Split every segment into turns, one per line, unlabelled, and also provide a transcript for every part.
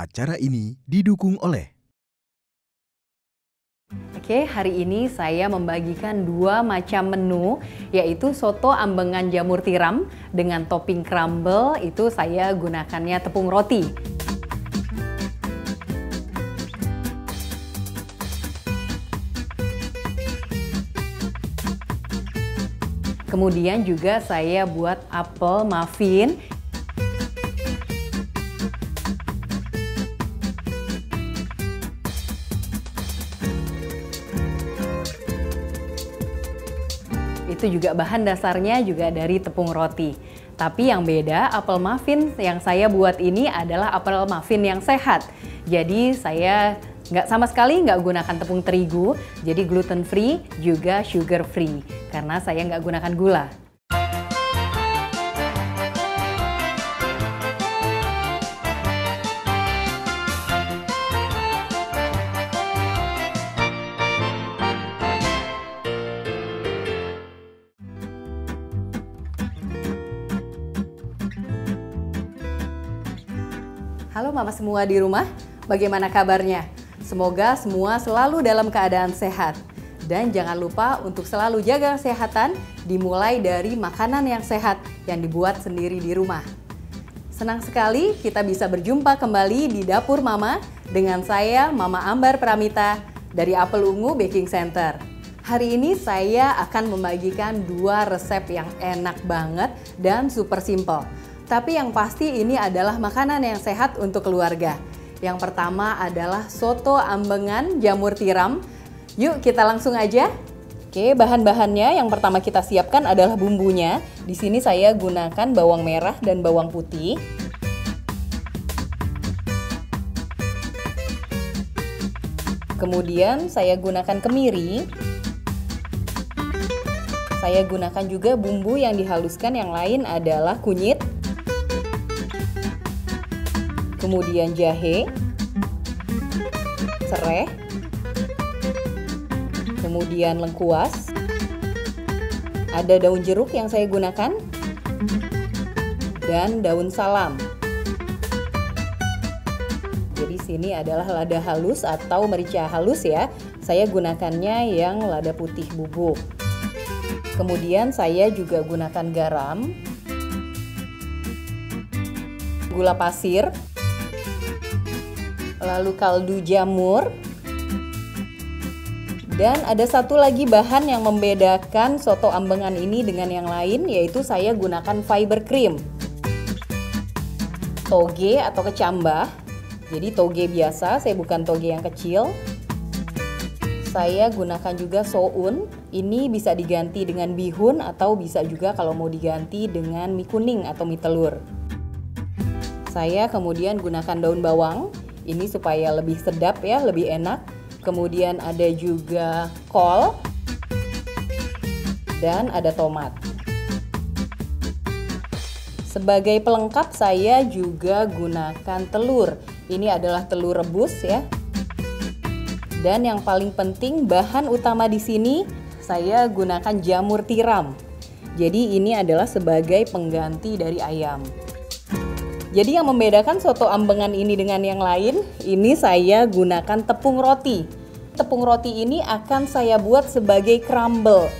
Acara ini didukung oleh
Oke, hari ini saya membagikan dua macam menu, yaitu soto ambengan jamur tiram dengan topping crumble. Itu saya gunakannya tepung roti. Kemudian juga saya buat apel muffin. Itu juga bahan dasarnya juga dari tepung roti. Tapi yang beda, apel muffin yang saya buat ini adalah apel muffin yang sehat. Jadi saya sama sekali nggak gunakan tepung terigu, jadi gluten free juga sugar free. Karena saya nggak gunakan gula. Halo mama semua di rumah, bagaimana kabarnya? Semoga semua selalu dalam keadaan sehat. Dan jangan lupa untuk selalu jaga kesehatan, dimulai dari makanan yang sehat yang dibuat sendiri di rumah. Senang sekali kita bisa berjumpa kembali di Dapur Mama dengan saya, Mama Ambar Pramita dari Apel Ungu Baking Center. Hari ini saya akan membagikan dua resep yang enak banget dan super simple. Tapi yang pasti ini adalah makanan yang sehat untuk keluarga. Yang pertama adalah soto ambengan jamur tiram. Yuk kita langsung aja. Oke, bahan-bahannya yang pertama kita siapkan adalah bumbunya. Di sini saya gunakan bawang merah dan bawang putih. Kemudian saya gunakan kemiri. Saya gunakan juga bumbu yang dihaluskan, yang lain adalah kunyit. Kemudian jahe, serai, kemudian lengkuas, ada daun jeruk yang saya gunakan, dan daun salam. Jadi sini adalah lada halus atau merica halus ya. Saya gunakannya yang lada putih bubuk. Kemudian saya juga gunakan garam, gula pasir, lalu kaldu jamur, dan ada satu lagi bahan yang membedakan soto ambengan ini dengan yang lain, yaitu saya gunakan fiber cream, toge atau kecambah. Jadi toge biasa, saya bukan toge yang kecil. Saya gunakan juga soun, ini bisa diganti dengan bihun atau bisa juga kalau mau diganti dengan mie kuning atau mie telur. Saya kemudian gunakan daun bawang. Ini supaya lebih sedap ya, lebih enak. Kemudian ada juga kol dan ada tomat. Sebagai pelengkap saya juga gunakan telur. Ini adalah telur rebus ya. Dan yang paling penting bahan utama di sini saya gunakan jamur tiram. Jadi ini adalah sebagai pengganti dari ayam. Jadi yang membedakan soto ambengan ini dengan yang lain, ini saya gunakan tepung roti. Tepung roti ini akan saya buat sebagai crumble.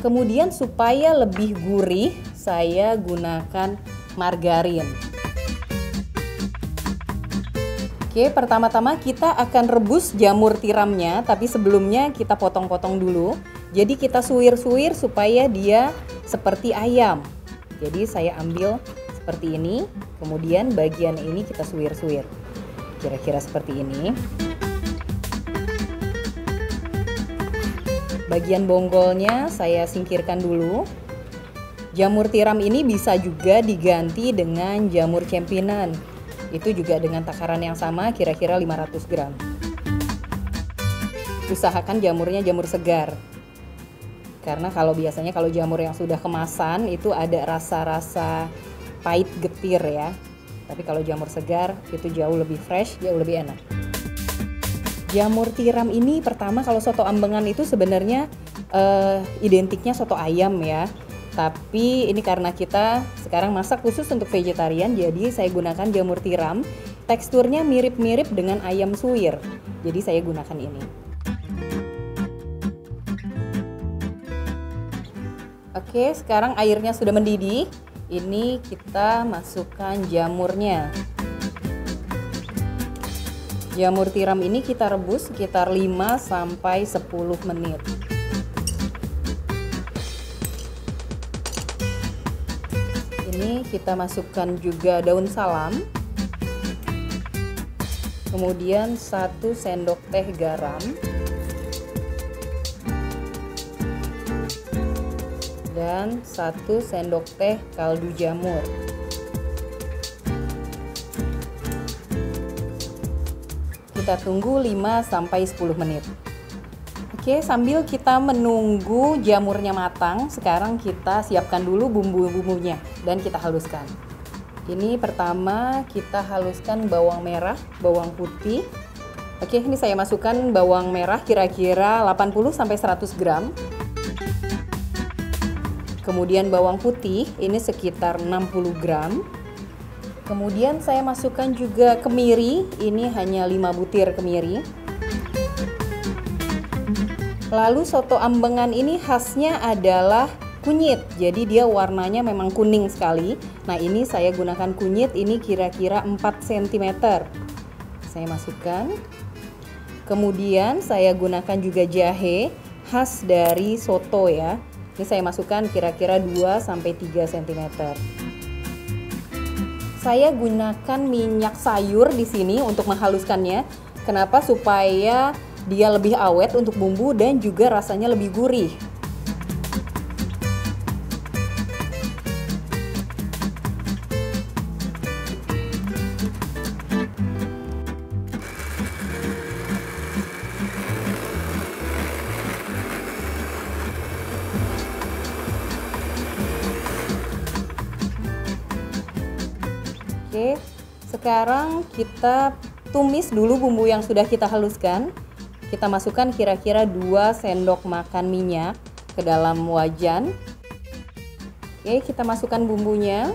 Kemudian supaya lebih gurih, saya gunakan margarin. Oke, pertama-tama kita akan rebus jamur tiramnya, tapi sebelumnya kita potong-potong dulu. Jadi kita suwir-suwir supaya dia seperti ayam. Jadi saya ambil seperti ini, kemudian bagian ini kita suwir-suwir, kira-kira seperti ini. Bagian bonggolnya saya singkirkan dulu. Jamur tiram ini bisa juga diganti dengan jamur cempinan. Itu juga dengan takaran yang sama, kira-kira 500 gram. Usahakan jamurnya jamur segar. Karena biasanya kalau jamur yang sudah kemasan itu ada rasa-rasa pahit getir ya. Tapi kalau jamur segar itu jauh lebih fresh, jauh lebih enak. Jamur tiram ini pertama kalau soto ambengan itu sebenarnya identiknya soto ayam ya. Tapi ini karena kita sekarang masak khusus untuk vegetarian, jadi saya gunakan jamur tiram. teksturnya mirip-mirip dengan ayam suwir. Jadi saya gunakan ini. Oke, sekarang airnya sudah mendidih. Ini kita masukkan jamurnya. Jamur tiram ini kita rebus sekitar 5 sampai 10 menit. Ini kita masukkan juga daun salam. Kemudian 1 sendok teh garam. Dan 1 sendok teh kaldu jamur. Kita tunggu 5 sampai 10 menit. Oke, sambil kita menunggu jamurnya matang, sekarang kita siapkan dulu bumbu-bumbunya dan kita haluskan. Ini pertama kita haluskan bawang merah, bawang putih. Oke, ini saya masukkan bawang merah kira-kira 80 sampai 100 gram. Kemudian bawang putih ini sekitar 60 gram. Kemudian saya masukkan juga kemiri, ini hanya 5 butir kemiri. Lalu soto ambengan ini khasnya adalah kunyit, jadi dia warnanya memang kuning sekali. Nah, ini saya gunakan kunyit, ini kira-kira 4 cm. Saya masukkan. Kemudian saya gunakan juga jahe khas dari soto ya. Ini saya masukkan kira-kira 2 sampai 3 cm. Saya gunakan minyak sayur di sini untuk menghaluskannya. Kenapa? Supaya dia lebih awet untuk bumbu dan juga rasanya lebih gurih. Oke, sekarang kita tumis dulu bumbu yang sudah kita haluskan. Kita masukkan kira-kira 2 sendok makan minyak ke dalam wajan. Oke, kita masukkan bumbunya.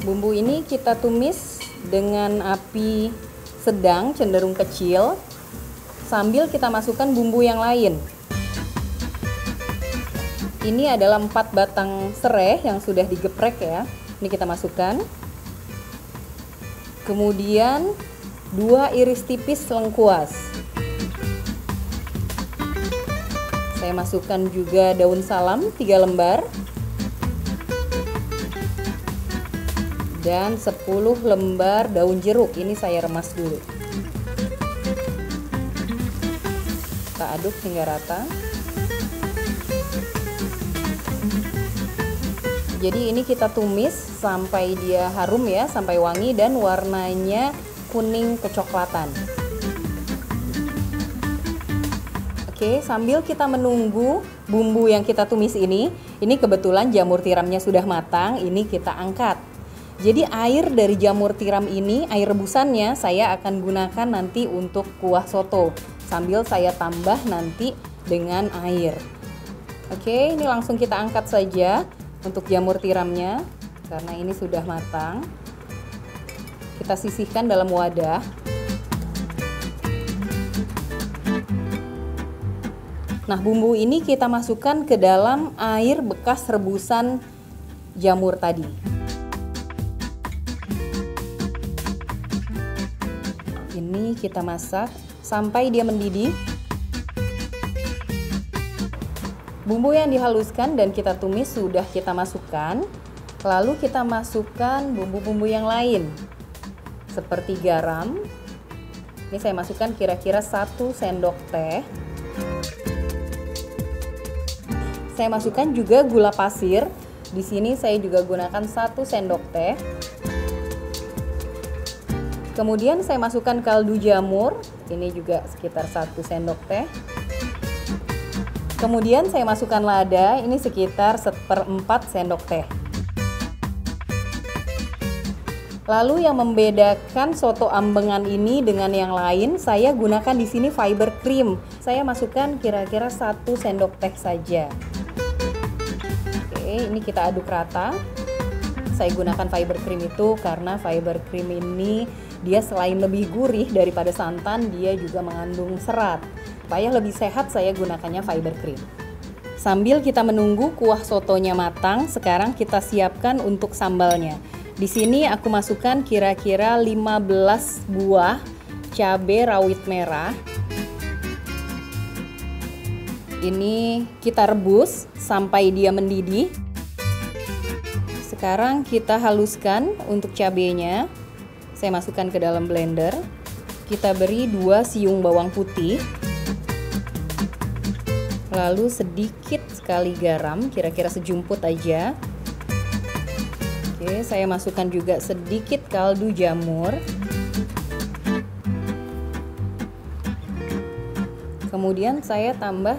Bumbu ini kita tumis dengan api sedang, cenderung kecil, sambil kita masukkan bumbu yang lain. Ini adalah 4 batang serai yang sudah digeprek ya. Ini kita masukkan. Kemudian 2 iris tipis lengkuas. Saya masukkan juga daun salam 3 lembar. Dan 10 lembar daun jeruk. Ini saya remas dulu. Kita aduk hingga rata. Jadi ini kita tumis sampai dia harum ya, sampai wangi dan warnanya kuning kecoklatan. Oke, sambil kita menunggu bumbu yang kita tumis ini kebetulan jamur tiramnya sudah matang, ini kita angkat. Jadi air dari jamur tiram ini, air rebusannya saya akan gunakan nanti untuk kuah soto. Sambil saya tambah nanti dengan air. Oke, ini langsung kita angkat saja. Untuk jamur tiramnya, karena ini sudah matang, kita sisihkan dalam wadah. Nah, bumbu ini kita masukkan ke dalam air bekas rebusan jamur tadi. Ini kita masak sampai dia mendidih. Bumbu yang dihaluskan dan kita tumis sudah kita masukkan. Lalu kita masukkan bumbu-bumbu yang lain. Seperti garam. Ini saya masukkan kira-kira 1 sendok teh. Saya masukkan juga gula pasir. Di sini saya juga gunakan 1 sendok teh. Kemudian saya masukkan kaldu jamur. Ini juga sekitar 1 sendok teh. Kemudian saya masukkan lada, ini sekitar 1/4 sendok teh. Lalu yang membedakan soto ambengan ini dengan yang lain, saya gunakan di sini fiber cream. Saya masukkan kira-kira 1 sendok teh saja. Oke, ini kita aduk rata. Saya gunakan fiber cream itu karena fiber cream ini dia selain lebih gurih daripada santan, dia juga mengandung serat. Supaya lebih sehat, saya gunakannya fiber cream. Sambil kita menunggu kuah sotonya matang, sekarang kita siapkan untuk sambalnya. Di sini aku masukkan kira-kira 15 buah cabai rawit merah. Ini kita rebus sampai dia mendidih. Sekarang kita haluskan untuk cabainya. Saya masukkan ke dalam blender. Kita beri 2 siung bawang putih. Lalu sedikit sekali garam, kira-kira sejumput aja. Oke, saya masukkan juga sedikit kaldu jamur. Kemudian saya tambah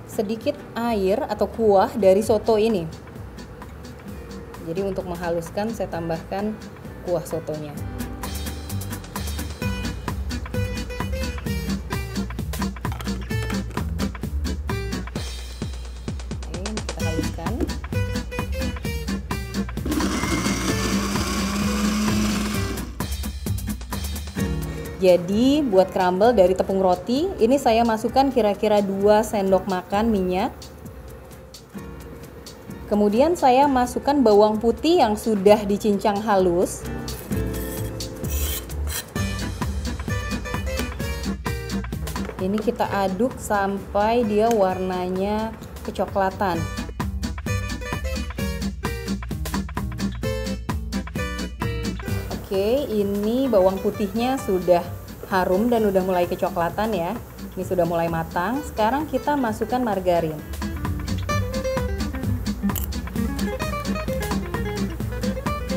sedikit air atau kuah dari soto ini. Jadi untuk menghaluskan saya tambahkan kuah sotonya. Oke, kita haluskan. Jadi buat crumble dari tepung roti, ini saya masukkan kira-kira 2 sendok makan minyak. Kemudian saya masukkan bawang putih yang sudah dicincang halus. Ini kita aduk sampai dia warnanya kecoklatan. Oke, ini bawang putihnya sudah harum dan udah mulai kecoklatan ya. Ini sudah mulai matang. Sekarang kita masukkan margarin.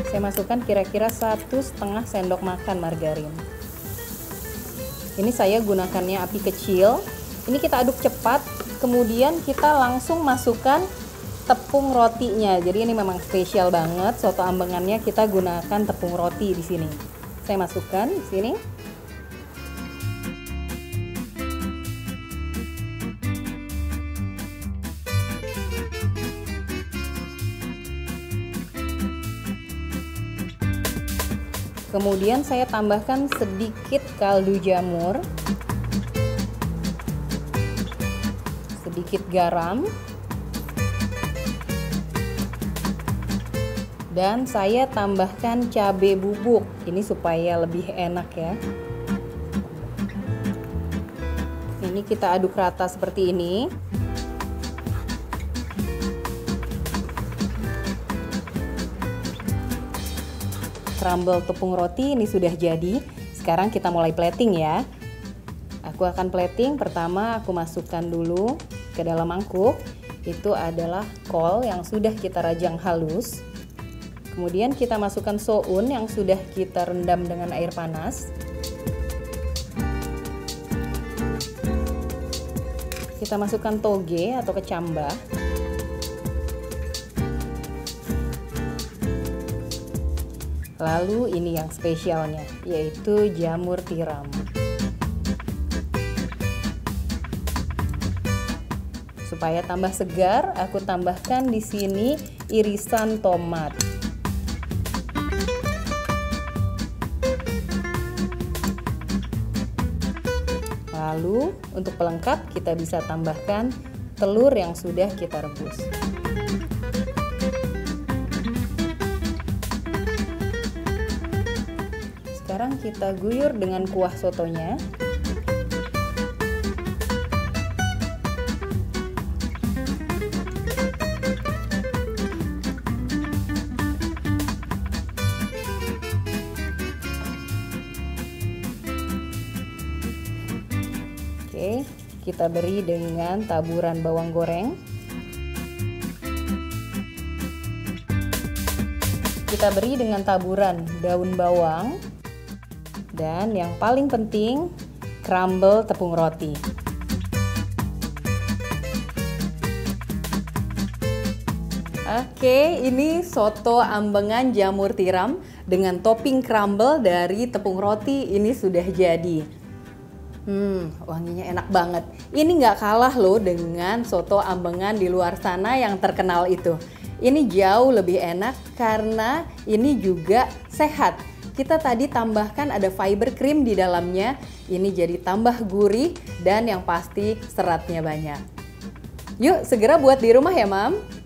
Saya masukkan kira-kira 1,5 sendok makan margarin. Ini saya gunakannya api kecil. Ini kita aduk cepat, kemudian kita langsung masukkan tepung rotinya. Jadi ini memang spesial banget, soto ambengannya kita gunakan tepung roti di sini. Saya masukkan di sini. Kemudian saya tambahkan sedikit kaldu jamur, sedikit garam, dan saya tambahkan cabai bubuk. Ini supaya lebih enak ya. Ini kita aduk rata seperti ini. Crumble tepung roti ini sudah jadi. Sekarang kita mulai plating ya. Aku akan plating. Pertama aku masukkan dulu ke dalam mangkuk. Itu adalah kol yang sudah kita rajang halus. Kemudian kita masukkan soun yang sudah kita rendam dengan air panas. Kita masukkan toge atau kecambah. Lalu ini yang spesialnya, yaitu jamur tiram. Supaya tambah segar, aku tambahkan di sini irisan tomat. Lalu untuk pelengkap kita bisa tambahkan telur yang sudah kita rebus. Sekarang kita guyur dengan kuah sotonya. Oke, kita beri dengan taburan bawang goreng. Kita beri dengan taburan daun bawang. Dan yang paling penting, crumble tepung roti. Oke, ini soto ambengan jamur tiram. dengan topping crumble dari tepung roti ini sudah jadi. Wanginya enak banget. Ini nggak kalah loh dengan soto ambengan di luar sana yang terkenal itu. Ini jauh lebih enak karena ini juga sehat. Kita tadi tambahkan ada fiber cream di dalamnya. Ini jadi tambah gurih dan yang pasti seratnya banyak. Yuk segera buat di rumah ya, Mam.